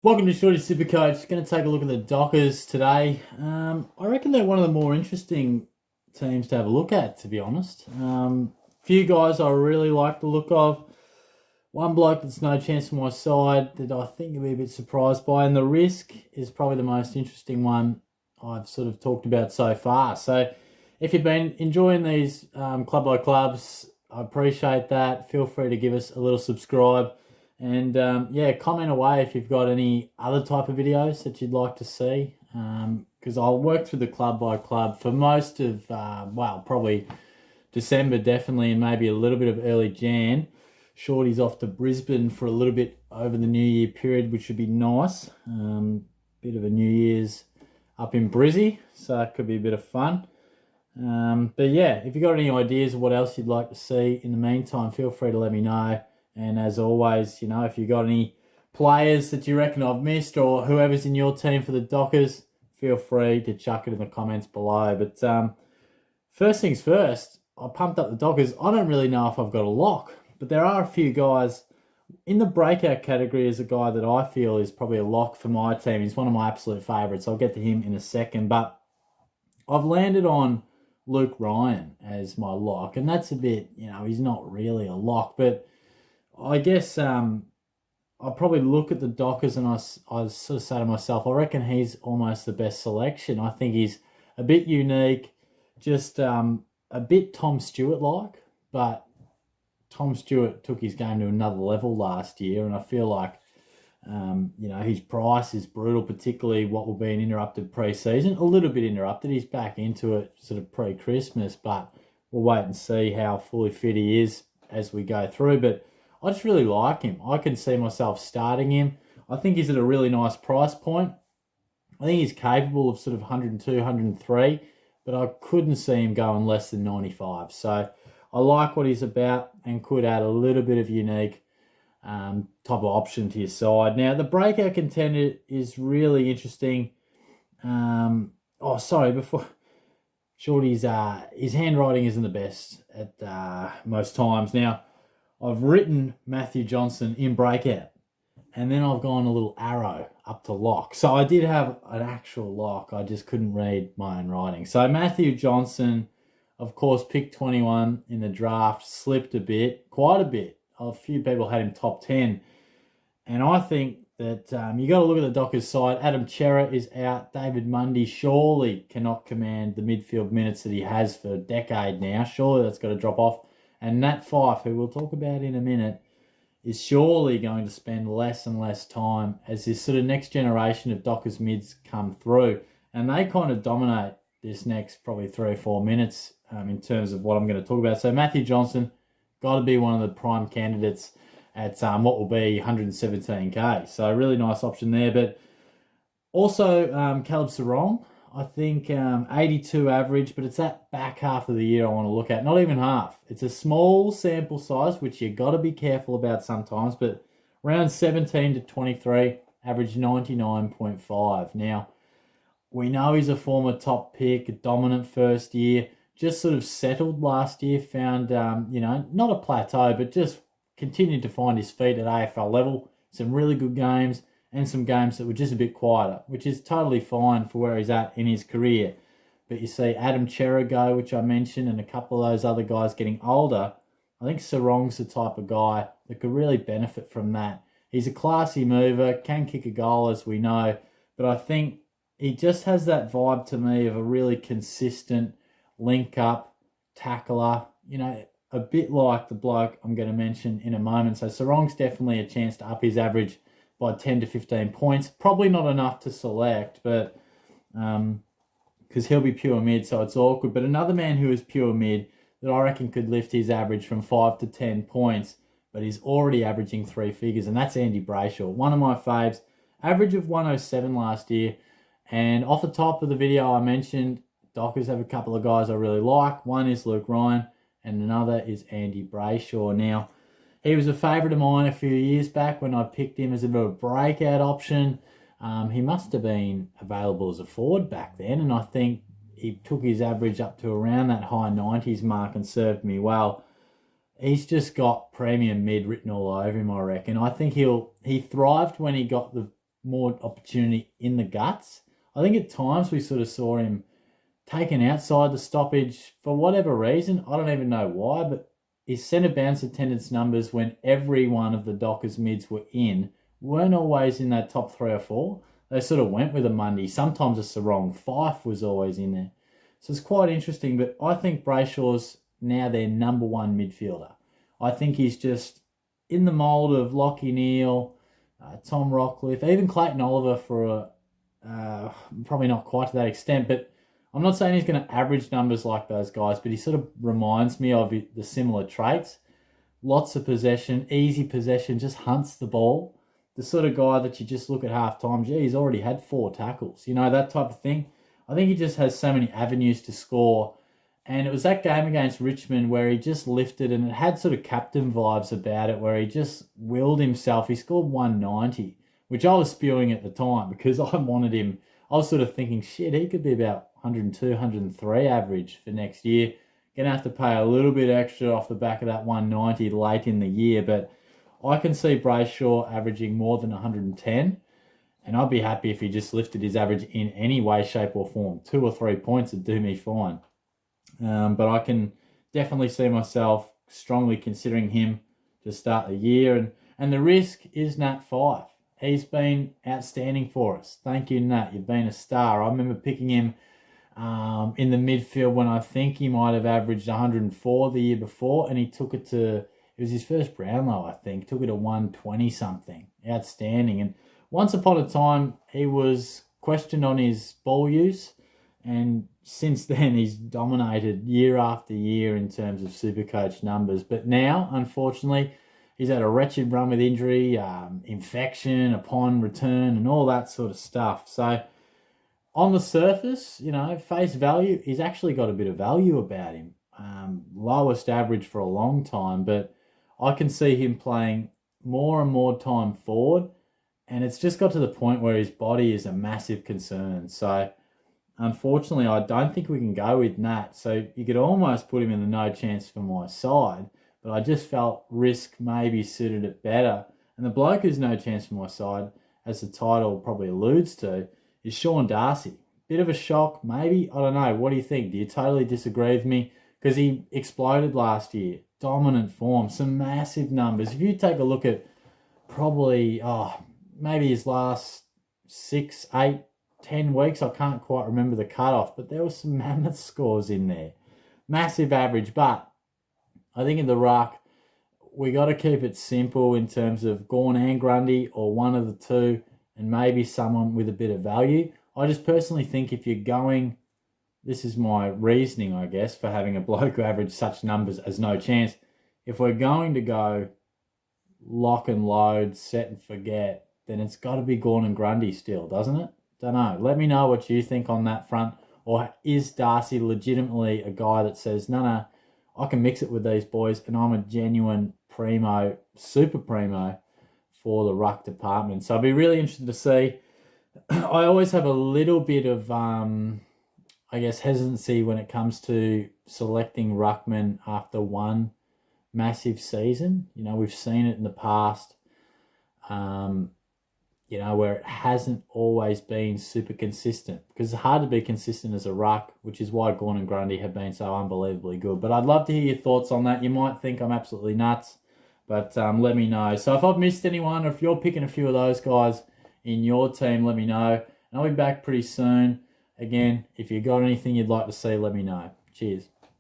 Welcome to Shorty SuperCoach. Going to take a look at the Dockers today. I reckon they're one of the more interesting teams to have a look at, to be honest. Few guys I really like the look of. One bloke that's no chance for my side that I think you'll be a bit surprised by, and the risk is probably the most interesting one I've sort of talked about so far. So if you've been enjoying these club by clubs, I appreciate that. Feel free to give us a little subscribe. And comment away if you've got any other type of videos that you'd like to see. Because I'll work through the club by club for most of, probably December definitely, and maybe a little bit of early Jan. Shorty's off to Brisbane for a little bit over the New Year period, which should be nice. Bit of a New Year's up in Brizzy, so it could be a bit of fun. If you've got any ideas of what else you'd like to see in the meantime, feel free to let me know. And as always, if you've got any players that you reckon I've missed or whoever's in your team for the Dockers, feel free to chuck it in the comments below. But first things first, I pumped up the Dockers. I don't really know if I've got a lock, but there are a few guys in the breakout category. Is a guy that I feel is probably a lock for my team. He's one of my absolute favourites. I'll get to him in a second. But I've landed on Luke Ryan as my lock, and that's a bit, he's not really a lock, but I guess I'll probably look at the Dockers and I sort of say to myself, I reckon he's almost the best selection. I think he's a bit unique, just a bit Tom Stewart-like, but Tom Stewart took his game to another level last year, and I feel like, his price is brutal, particularly what will be an interrupted pre-season. A little bit interrupted. He's back into it sort of pre-Christmas, but we'll wait and see how fully fit he is as we go through. But I just really like him. I can see myself starting him. I think he's at a really nice price point. I think he's capable of sort of 102, 103, but I couldn't see him going less than 95. So I like what he's about and could add a little bit of unique type of option to your side. Now, the breakout contender is really interesting. Before Shorty's his handwriting isn't the best at most times. Now, I've written Matthew Johnson in breakout, and then I've gone a little arrow up to lock. So I did have an actual lock. I just couldn't read my own writing. So Matthew Johnson, of course, picked 21 in the draft, slipped a bit, quite a bit. A few people had him top 10. And I think that you got to look at the Dockers side. Adam Cerra is out. David Mundy surely cannot command the midfield minutes that he has for a decade now. Surely that's got to drop off. And Nat Fyfe, who we'll talk about in a minute, is surely going to spend less and less time as this sort of next generation of Dockers mids come through. And they kind of dominate this next probably 3 or 4 minutes in terms of what I'm going to talk about. So Matthew Johnson, got to be one of the prime candidates at what will be 117k. So a really nice option there. But also Caleb Sarong, I think 82 average, but it's that back half of the year I want to look at. Not even half. It's a small sample size, which you got to be careful about sometimes, but round 17 to 23, average 99.5. Now, we know he's a former top pick, a dominant first year, just sort of settled last year, found, not a plateau, but just continued to find his feet at AFL level. Some really good games, and some games that were just a bit quieter, which is totally fine for where he's at in his career. But you see Adam Cerra go, which I mentioned, and a couple of those other guys getting older. I think Sarong's the type of guy that could really benefit from that. He's a classy mover, can kick a goal, as we know, but I think he just has that vibe to me of a really consistent link-up tackler, a bit like the bloke I'm going to mention in a moment. So Sarong's definitely a chance to up his average by 10 to 15 points. Probably not enough to select, but because he'll be pure mid, so it's awkward. But another man who is pure mid that I reckon could lift his average from 5 to 10 points, but he's already averaging 3 figures, and that's Andy Brayshaw. One of my faves. Average of 107 last year. And off the top of the video I mentioned, Dockers have a couple of guys I really like. One is Luke Ryan, and another is Andy Brayshaw. Now, he was a favourite of mine a few years back when I picked him as a bit of a breakout option. He must have been available as a forward back then, and I think he took his average up to around that high 90s mark and served me well. He's just got premium mid written all over him, I reckon. I think he thrived when he got the more opportunity in the guts. I think at times we sort of saw him taken outside the stoppage for whatever reason. I don't even know why, but his centre bounce attendance numbers when every one of the Dockers mids were in weren't always in that top 3 or 4. They sort of went with a Monday. Sometimes it's the wrong. Fyfe was always in there. So it's quite interesting, but I think Brayshaw's now their number 1 midfielder. I think he's just in the mould of Lachie Neale, Tom Rockcliffe, even Clayton Oliver for probably not quite to that extent, but I'm not saying he's going to average numbers like those guys, but he sort of reminds me of the similar traits. Lots of possession, easy possession, just hunts the ball. The sort of guy that you just look at half-time, gee, he's already had 4 tackles. You know, that type of thing. I think he just has so many avenues to score. And it was that game against Richmond where he just lifted, and it had sort of captain vibes about it, where he just willed himself. He scored 190, which I was spewing at the time because I wanted him. I was sort of thinking, shit, he could be about 102, 103 average for next year. Going to have to pay a little bit extra off the back of that 190 late in the year, but I can see Brayshaw averaging more than 110, and I'd be happy if he just lifted his average in any way, shape or form. 2 or 3 points would do me fine. But I can definitely see myself strongly considering him to start the year. And the risk is Nat Fyfe. He's been outstanding for us. Thank you, Nat. You've been a star. I remember picking him in the midfield when I think he might have averaged 104 the year before, and he took it to, it was his first Brownlow, I think, took it to 120 something. Outstanding. And once upon a time, he was questioned on his ball use, and since then he's dominated year after year in terms of SuperCoach numbers. But now, unfortunately, he's had a wretched run with injury, infection upon return, and all that sort of stuff. So on the surface, you know, face value, he's actually got a bit of value about him. Lowest average for a long time, but I can see him playing more and more time forward, and it's just got to the point where his body is a massive concern. So unfortunately, I don't think we can go with Nat. So you could almost put him in the no chance for my side, but I just felt risk maybe suited it better. And the bloke who's no chance for my side, as the title probably alludes to, is Sean Darcy. Bit of a shock, maybe. I don't know. What do you think? Do you totally disagree with me? Because he exploded last year. Dominant form. Some massive numbers. If you take a look at probably, maybe his last 6, 8, 10 weeks, I can't quite remember the cutoff, but there were some mammoth scores in there. Massive average, but I think in the ruck, we got to keep it simple in terms of Gawn and Grundy, or one of the two, and maybe someone with a bit of value. I just personally think if you're going, this is my reasoning, I guess, for having a bloke who average such numbers as no chance. If we're going to go lock and load, set and forget, then it's got to be Gawn and Grundy still, doesn't it? Don't know. Let me know what you think on that front. Or is Darcy legitimately a guy that says, no, I can mix it with these boys and I'm a genuine primo, super primo for the ruck department. So I'd be really interested to see. I always have a little bit of, hesitancy when it comes to selecting ruckmen after one massive season. You know, we've seen it in the past, where it hasn't always been super consistent, because it's hard to be consistent as a ruck, which is why Gawn and Grundy have been so unbelievably good. But I'd love to hear your thoughts on that. You might think I'm absolutely nuts, but let me know. So if I've missed anyone, or if you're picking a few of those guys in your team, let me know. And I'll be back pretty soon. Again, if you've got anything you'd like to see, let me know. Cheers.